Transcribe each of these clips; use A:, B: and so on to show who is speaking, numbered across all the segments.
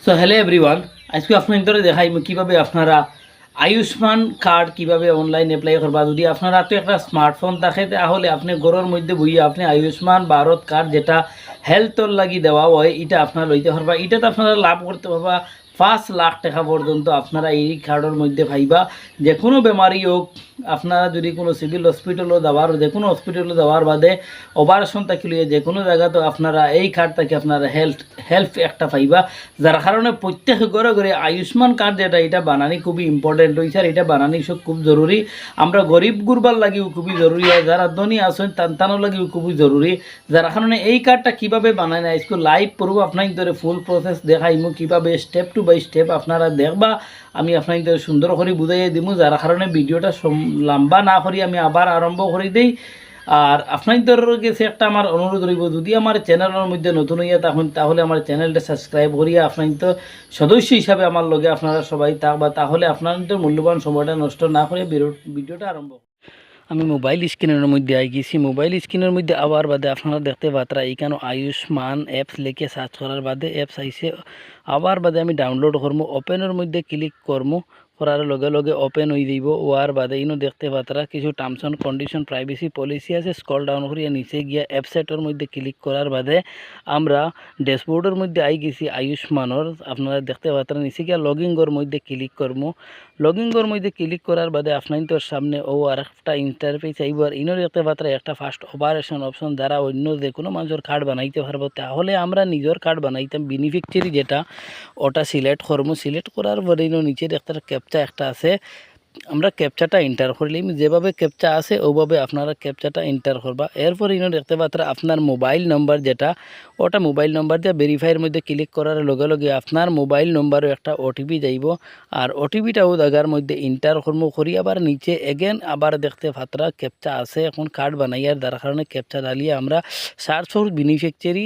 A: So hello everyone, আজকে আপনাদের দেখাইব কিভাবে আপনারা আয়ুষ্মান কার্ড কিভাবে অনলাইন এপ্লাই করবা। যদি আপনারা তো একটা স্মার্টফোন থাকে তাহলে আপনি ঘরের মধ্যে বইয়ে আপনি আয়ুষ্মান ভারত কার্ড যেটা হেলথর লাগি দেওয়া হয় এটা আপনারা লইতে পারবা। এটাতে আপনারা লাভ করতে পারবা 5 লাখ টাকা পর্যন্ত আপনারা এই কার্ডের মধ্যে পাইবা। যে কোনো বেমারি হোক, আপনারা যদি কোনো সিভিল হসপিটালও যাওয়ার, যে কোনো হসপিটালও যাওয়ার বাদে অপারেশন থাকিলে যে কোনো জায়গাতে আপনারা এই কার্ড থেকে আপনারা হেল্প একটা পাইবা। যার কারণে প্রত্যেক ঘরে ঘরে আয়ুষ্মান কার্ড যেটা এটা বানানি খুবই ইম্পর্টেন্ট হয়েছে। আর এটা বানানি সব খুব জরুরি। আমরা গরিব গুরবার লাগিও খুবই জরুরি, আর যারা ধনী আছেন তানতানোর লাগিও খুবই জরুরি। যার কারণে এই কার্ডটা কিভাবে বানায় না আজকে লাইভ করবো, আপনার ধরে ফুল প্রসেস দেখাইমু কিভাবে স্টেপ টু বাই স্টেপ আপনারা দেখবা। আমি আপনার ধরে সুন্দর করে বুঝাইয়ে দিব, যার কারণে ভিডিওটা লম্বা না করি আমি আবার আরম্ভ করে দিই। আর আপনাদের কাছে একটা আমার অনুরোধ রইব, যদি আমার চ্যানেলের মধ্যে নতুন হইয়া তখন তাহলে আমার চ্যানেলটা সাবস্ক্রাইব করিয়া আপনার তো সদস্য হিসাবে আমার লগে আপনারা সবাই থাকবা, তাহলে আপনাদের মূল্যবান সময়টা নষ্ট না করে ভিডিওটা আরম্ভ। আমি মোবাইল স্ক্রিনের মধ্যে আই গেছি। মোবাইল স্ক্রিনের মধ্যে আবার বাদে আপনারা দেখতে পাত্রা এইখানে আয়ুষ্মান অ্যাপস লিখে সার্চ করার বাদে অ্যাপস আইসে। আবার বাদে আমি ডাউনলোড করবো, ওপেনের মধ্যে ক্লিক করবো, করার লগে লগে ওপেন হয়ে দিব। ওয়ার বাদে ইনো দেখতে পাত্রা কিছু terms and condition privacy policy আছে। স্ক্রল ডাউন করিয়া নিচে গিয়া অ্যাপসেটের মধ্যে ক্লিক করার বাদে আমরা ড্যাশবোর্ডের মধ্যে আই গেছি আয়ুষ্মানর। আপনারা দেখতে পাত্রা নিচে গিয়া লগিংয়ের মধ্যে ক্লিক করবো। লগিংয়ের মধ্যে ক্লিক করার বাদে আপনার সামনে ও আর একটা ইন্টারফেস আইব। আর ইনো দেখতে পাত্রা একটা ফার্স্ট অপারেশন অপশন, দ্বারা অন্য যে কোনো মানুষের কার্ড বানাইতে পারবো। তাহলে আমরা নিজের কার্ড বানাইতাম বেনিফিশিয়ারি যেটা ওটা সিলেক্ট করবো। সিলেক্ট করার পরে ইনো নিচে দেখতে ক্যাপচা একটা আছে, আমরা ক্যাপচাটা এন্টার করলাম। যেভাবে ক্যাপচা আছে ওভাবে আপনারা ক্যাপচাটা এন্টার করবা। এরপর ইনো দেখতে পাত্রা আপনার মোবাইল নম্বর যেটা ওটা মোবাইল নম্বর দিয়ে ভেরিফাইয়ের মধ্যে ক্লিক করার লগে লগে আপনার মোবাইল নম্বরও একটা ওটিপি যাইব। আর ওটিপিটাও জায়গার মধ্যে এন্টার করবো করি। আবার নিচে এগেন আবার দেখতে পাত্রা ক্যাপচা আছে। এখন কার্ড বানাইয়ার দ্বারা কারণে ক্যাপচা ডালিয়ে আমরা সার্চ ফর বেনিফিশিয়ারি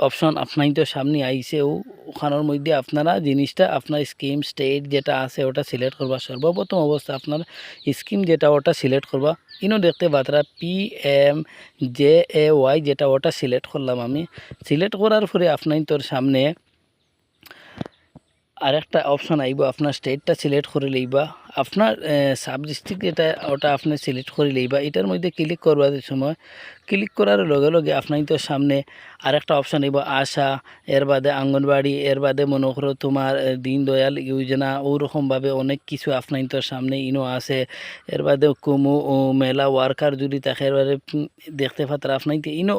A: অপশন আপনার তো সামনে আইসে। ওখানের মধ্যে আপনারা জিনিসটা আপনার স্কিম স্টেট যেটা আছে ওটা সিলেক্ট করবা। সর্বপ্রথম অবস্থা আপনার স্কিম যেটা ওটা সিলেক্ট করবা। ইনো দেখতে পাত্রা PMJAY যেটা ওটা সিলেক্ট করলাম আমি। সিলেক্ট করার পরে আপনার তোর সামনে আরেকটা অপশন আইব, আপনার স্টেটটা সিলেক্ট করে লইবা। আপনার সাব ডিস্ট্রিক্ট যেটা ওটা আপনি সিলেক্ট করে লইবা। এটার মধ্যে ক্লিক করবার সময় ক্লিক করার লগে লগে আপনার তো সামনে আরেকটা অপশন আইব আশা, এর বাদে আঙ্গনবাড়ি, এর বাদে মনে করো তোমার দীনদয়াল যোজনা, ওরকমভাবে অনেক কিছু আপনার তো সামনে ইনো আছে। এর বাদে কুমু মেলা ওয়ার্কার যদি থাকে, এর বাদে দেখতে পাত্রা আপনার ইনো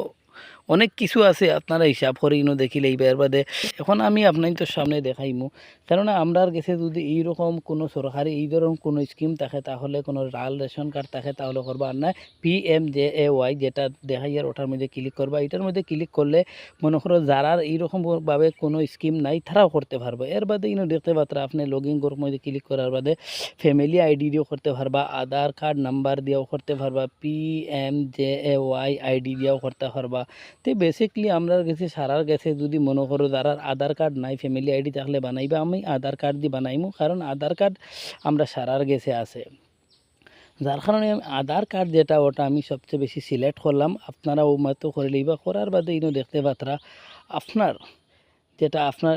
A: অনেক কিছু আছে, আপনারা হিসাব করে ইনো দেখিলে এইবার বাদে। এখন আমি আপনাদের সামনে দেখাইমু, কেননা আমরার কাছে যদি এইরকম কোনো সরকারি এই ধরনের কোনো স্কিম থাকে তাহলে কোনো লাল রেশন কার্ড থাকে তাহলে করবা। আর না PMJAY যেটা দেখাই আর ওটার মধ্যে ক্লিক করবা। এটার মধ্যে ক্লিক করলে মনে করো যারা এইরকমভাবে কোনো স্কিম নাই তারাও করতে পারবে। এর বাদে ইনো দেখতে পাত্রা আপনি লগইন গ্রুপ মধ্যে ক্লিক করার বাদে ফ্যামিলি আইডি দিয়েও করতে পারবা, আধার কার্ড নাম্বার দিয়েও করতে পারবা, PMJAY আইডি দিয়েও করতে পারবা। তো বেসিকলি আমরা গেছে সারার গেছে যদি মনে করো যারা আধার কার্ড নাই ফ্যামিলি আইডি থাকলে বানাইবা। আমি আধার কার্ড দিয়ে বানাইমু, কারণ আধার কার্ড আমরা সারার গেছে আছে। যার কারণে আমি আধার কার্ড যেটা ওটা আমি সবচেয়ে বেশি সিলেক্ট করলাম। আপনারা ও মতো করে লইবা। করার বাদে ইনো দেখতে পাত্রা আপনার যেটা আপনার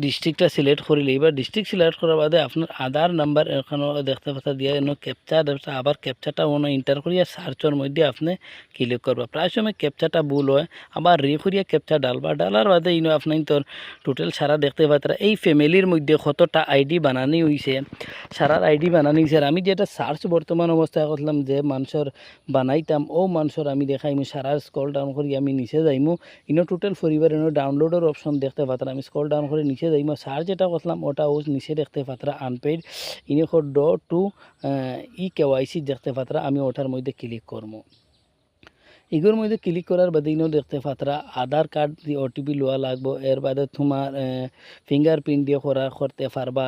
A: ডিস্ট্রিক্টটা সিলেক্ট করে লইবা। ডিস্ট্রিক্ট সিলেক্ট করার বাদে আপনার আধার নাম্বার এখানে দেখতে পাতা দিয়ে ক্যাপচা আবার ক্যাপচাটা অন্য এন্টার করিয়া সার্চের মধ্যে আপনি ক্লিক করবা। প্রায় সময় ক্যাপচাটা ভুল হয়, আবার করিয়া ক্যাপচা ডালবা। ডালার বাদে ইনো আপনি তোর টোটাল সারা দেখতে পাত্রা এই ফ্যামিলির মধ্যে কতটা আইডি বানানি হয়েছে, সারার আইডি বানানি হয়েছে। আর আমি যেটা সার্চ বর্তমান অবস্থায় করলাম যে মানুষের বানাইতাম ও মানুষের আমি দেখাইমু। সারার স্ক্রল ডাউন করি আমি নিচে যাইমু। ইনো টোটাল পরিবার ইনো ডাউনলোডের অপশন দেখতে পাত্রা। আমি স্ক্রল ডাউন করে নিচে যাইমু। সার্চ যেটা করলাম ওটা ও নিচে দেখতে পাত্রা আনপেইড ইনো ডো টু EKYC দেখতে পাত্রা। আমি ওটার মধ্যে ক্লিক করবো। এগুলোর মধ্যে ক্লিক করার বাদে ইনো দেখতে পাত্রা আধার কার্ড দিয়ে ওটিপি লওয়া লাগবো। এর বাদে তোমার ফিঙ্গারপ্রিন্ট দিয়ে করতে পারবা।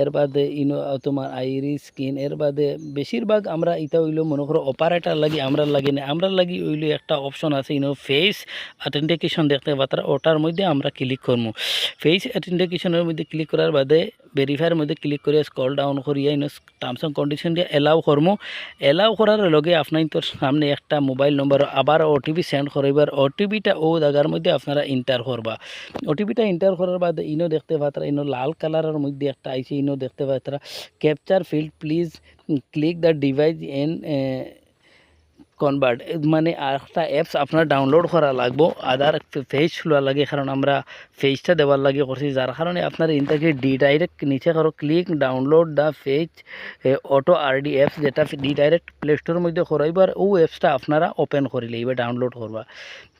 A: এর বাদে ইনো তোমার আইরিস স্কিন। এর বাদে বেশিরভাগ আমরা এটা হইলো মনে করো অপারেটার লাগি আমরা লাগি না, আমরা লাগি হইলো একটা অপশন আছে ইনো ফেস অথেন্টিকেশন দেখতে পাত্রা। ওটার মধ্যে আমরা ক্লিক করবো। ফেস অথেন্টিকেশনের মধ্যে ক্লিক করার বাদে ভেরিফাইয়ের মধ্যে ক্লিক করে স্ক্রল ডাউন করিয়া ইনো টার্মস অ্যান্ড কন্ডিশন দিয়ে এলাও করমু। এলাও করার লগে আপনার তোর সামনে একটা মোবাইল নম্বর আবার ওটিপি সেন্ড করাইবার, ওটিপিটা ও জায়গার মধ্যে আপনারা এন্টার করবা। ওটিপিটা এন্টার করার বাদে ইনো দেখতে পাত্রা ইনো লাল কালারের মধ্যে একটা আইছে, ইনো দেখতে Patra capture field please click the device N convert, মানে একটা অ্যাপস আপনার ডাউনলোড করা লাগবো, আদার ফেজ লওয়া লাগে, কারণ আমরা ফেজটা দেওয়ার লাগে করছি, যার কারণে আপনার ইনটাকে ডিডাইরেক্ট নিচে করো click download the phase auto RD apps, যেটা ডিডাইরেক্ট প্লে স্টোরের মধ্যে করাইবার ও অ্যাপসটা আপনারা ওপেন করিলে এবার ডাউনলোড করবা,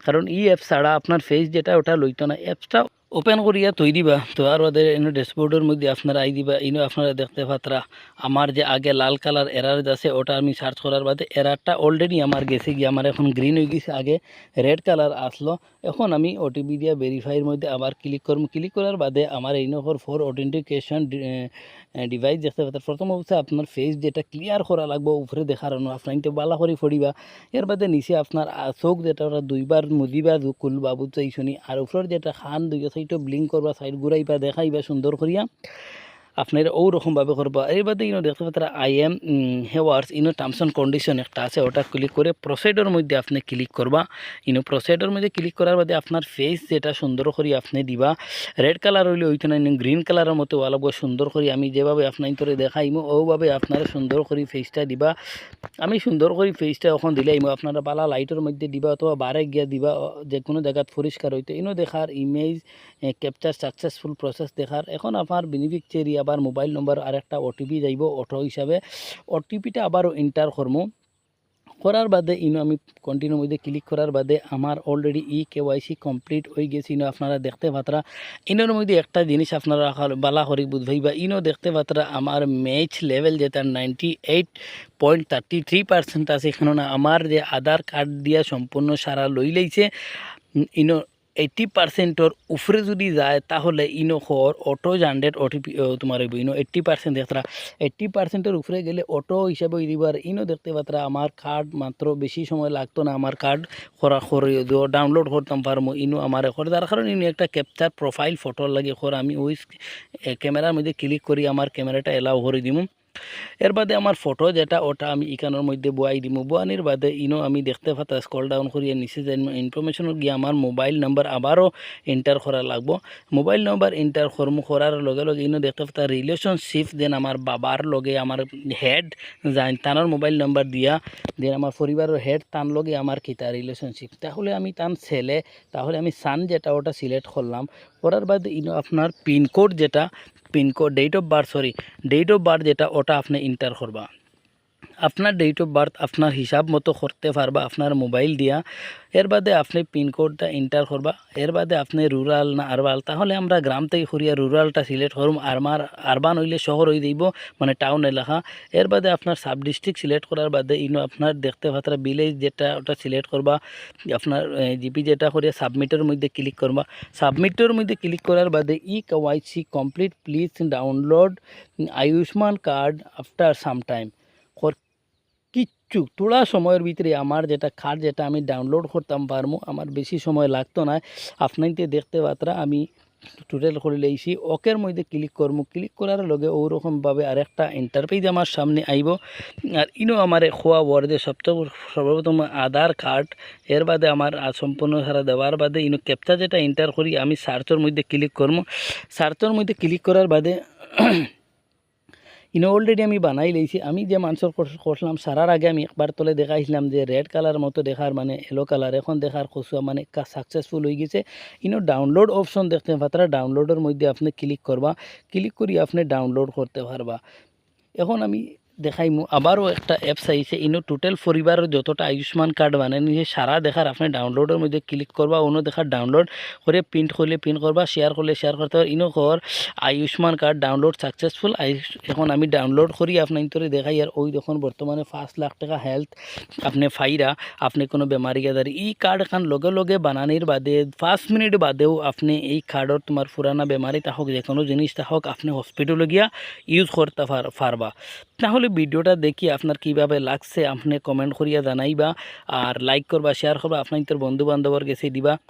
A: কারণ এই অ্যাপস ছাড়া আপনার ফেজ যেটা ওটা লইতো না। অ্যাপসটা ওপেন করিয়া তৈ দিবা, তো আর ওদের এনে ড্যাশবোর্ডের মধ্যে আপনারা আই দিবা, ইনো আপনারা দেখতে পাত্রা আমার যে আগে লাল কালার এরার আছে ওটা আমি সার্চ করার বাদে এরারটা অলরেডি আমার গেছে গিয়ে, আমার এখন গ্রিন হয়ে গেছে, আগে রেড কালার আসলো। এখন আমি ওটিপি দিয়া ভেরিফাইয়ের মধ্যে আবার ক্লিক করব, ক্লিক করার বাদে আমার এই নকর ফর অথেন্টিকেশন ডিভাইস দেখতে পাত্রা প্রথম অবস্থায় আপনার ফেস যেটা ক্লিয়ার করা লাগবে উপরে দেখার আপনার তো বালা করে ফড়িবা, এর বাদে নিচে আপনার চোখ যেটা ওরা দুইবার মুদিবা খুলবা বুঝাইছনি, আর উপরের যেটা খান দুই সাইডও ব্লিঙ্ক করবা, সাইড ঘুরাইবা দেখাইবা সুন্দর করিয়া আপনার ওরকমভাবে করবা। এর বাদে ইনো দেখতে পাত্রা আই এম হেওয়ার্স ইনো টার্মস অ্যান্ড কন্ডিশন একটা আছে, ওটা ক্লিক করে প্রসিডের মধ্যে আপনি ক্লিক করবা। ইনো প্রসিডের মধ্যে ক্লিক করার বাদে আপনার ফেস যেটা সুন্দর করে আপনি দিবা, রেড কালার হইলে ওইটা না গ্রিন কালারের মতো অলপ সুন্দর করে আমি যেভাবে আপনার তোরে দেখাইমো ওভাবে আপনারা সুন্দর করে ফেসটা দিবা। আমি সুন্দর করে ফেসটা এখন দিলাইমো, আপনারা বালা লাইটের মধ্যে দিবা অথবা বারে গিয়া দিবা, যে কোনো জায়গাত পরিষ্কার হইতে ইনো দেখার ইমেজ ক্যাপচার সাকসেসফুল প্রসেস দেখার। এখন আপনার বেনিফিশিয়ারি আবার মোবাইল নম্বর আর একটা ওটিপি যাইব অটো হিসাবে, ওটিপিটা আবারও এন্টার করবো, করার বাদে ইনো আমি কন্টিনিউ মধ্যে ক্লিক করার বাদে আমার অলরেডি কেওয়াইসি কমপ্লিট হয়ে গেছে। ইনো আপনারা দেখতে পাত্রা ইনোর মধ্যে একটা জিনিস আপনারা বালা করি বুঝবাইবা, ইনো দেখতে পাত্রা আমার ম্যাচ লেভেল যেটা 98.33% আছে, এখানে আমার যে আধার কার্ড দিয়া সম্পূর্ণ সারা লই লাইছে। ইনো 80%-র উপরে যদি যায় তাহলে ইনো হর অটো জানডেড ওটিপি তোমার ইনো 80% দেখতরা 80%-এর উপরে গেলে অটো হিসাবে দিবার। ইনো দেখতে পাত্রা আমার কার্ড মাত্র বেশি সময় লাগতো না, আমার কার্ড ডাউনলোড করতাম পারমো। ইনো আমার যার কারণে ইনো একটা ক্যাপচার প্রোফাইল ফটোর লাগে আমি ওই ক্যামেরার মধ্যে ক্লিক করি আমার ক্যামেরাটা এলাও করে দিমু। এর বাদে আমার ফটো যেটা ওটা আমি ইকানোর মধ্যে বয়াই দিব, বোয়ানির বাদে ইনো আমি দেখতে পাতা স্ক্রল ডাউন করিয়ে নিচে যাই ইনফরমেশন গিয়ে আমার মোবাইল নাম্বার আবারও এন্টার করা লাগবো। মোবাইল নাম্বার এন্টার করার লগে লগে ইনো দেখতে পাতা রিলেশনশিপ দেন আমার বাবার লগে আমার হেড যাই তানোর মোবাইল নাম্বার দিয়া দেন আমার পরিবারের হেড তান লগে আমার কিতা রিলেশনশিপ, তাহলে আমি তান ছেলে তাহলে আমি সান যেটা ওটা সিলেক্ট করলাম। করার বাদে ইনো আপনার পিনকোড যেটা পিনকোড ডেট অফ বার্থ যেটা ওটা আপনি এন্টার করবা। আপনার ডেট অফ বার্থ আপনার হিসাব মতো করতে পারবা আপনার মোবাইল দিয়া। এর বাদে আপনি পিনকোডটা এন্টার করবা। এর বাদে আপনি রুরাল না আরবাল, তাহলে আমরা গ্রাম থেকে করিয়া রুরালটা সিলেক্ট করুম, আরবান হইলে শহর হয়ে দিব মানে টাউন এলাকা। এর বাদে আপনার সাব ডিস্ট্রিক্ট সিলেক্ট করার বাদে ইনো আপনার দেখতে পাত্রা ভিলেজ যেটা ওটা সিলেক্ট করবা। আপনার জিপি যেটা করিয়া সাবমিটের মধ্যে ক্লিক করবা। সাবমিটের মধ্যে ক্লিক করার বাদে KYC complete please download Ayushman card after some time. কিচ্ছু তোলা সময়ের ভিতরে আমার যেটা কার্ড যেটা আমি ডাউনলোড করতাম পারবো, আমার বেশি সময় লাগতো না। আপনাকে দেখতে পাত্রা আমি টোটাল করে লইছি, ওকের মধ্যে ক্লিক করবো। ক্লিক করার লগে ওরকমভাবে আরেকটা ইন্টারপেজ আমার সামনে আইব। আর ইনো আমার খোয়া বর্দে সর্বপ্রথম আধার কার্ড, এর বাদে আমার সম্পূর্ণ সারা দেওয়ার বাদে ইনো ক্যাপচা যেটা এন্টার করি আমি সার্চের মধ্যে ক্লিক করবো। সার্চের মধ্যে ক্লিক করার বাদে ইনো অলরেডি আমি বানাই লইছি। আমি যে মানুষের করলাম সারার আগে আমি একবার তোলে দেখাইছিলাম যে রেড কালার মতো দেখার মানে এলো কালার, এখন দেখার খুশুয়া মানে সাকসেসফুল হয়ে গেছে। ইনো ডাউনলোড অপশন দেখতে পাত্রা, ডাউনলোডের মধ্যে আপনি ক্লিক করবা, ক্লিক করি আপনি ডাউনলোড করতে পারবা। এখন আমি দেখাইমু আবারও একটা অ্যাপস আইছে, ইনো টোটাল পরিবারের যতটা আয়ুষ্মান কার্ড বানায় নিয়ে সারা দেখার আপনি ডাউনলোডের মধ্যে ক্লিক করবা, অন্য দেখার ডাউনলোড করে প্রিন্ট করলে প্রিন্ট করবা, শেয়ার করলে শেয়ার করতে পারবা। ইনো কর আয়ুষ্মান কার্ড ডাউনলোড সাকসেসফুল। এখন আমি ডাউনলোড করি আপনার তোরে দেখাই। আর ওই দেখুন বর্তমানে 5 লাখ টাকা হেলথ আপনি ফাইরা আপনি কোনো বেমারি গেদারি এই কার্ড এখন লগে লগে বানানির বাদে 5 মিনিট বাদেও আপনি এই কার্ডর তোমার পুরানা বেমারি থাকুক যে কোনো জিনিস থাকুক আপনি হসপিটালে গিয়া ইউজ করতে পারবা। তাহলে ভিডিওটা দেখি আপনার কিভাবে লাগছে আপনি কমেন্ট করিয়া জানাইবা, আর লাইক করবা, শেয়ার করবা, আপনার বন্ধু বান্ধবের কাছে দিবা।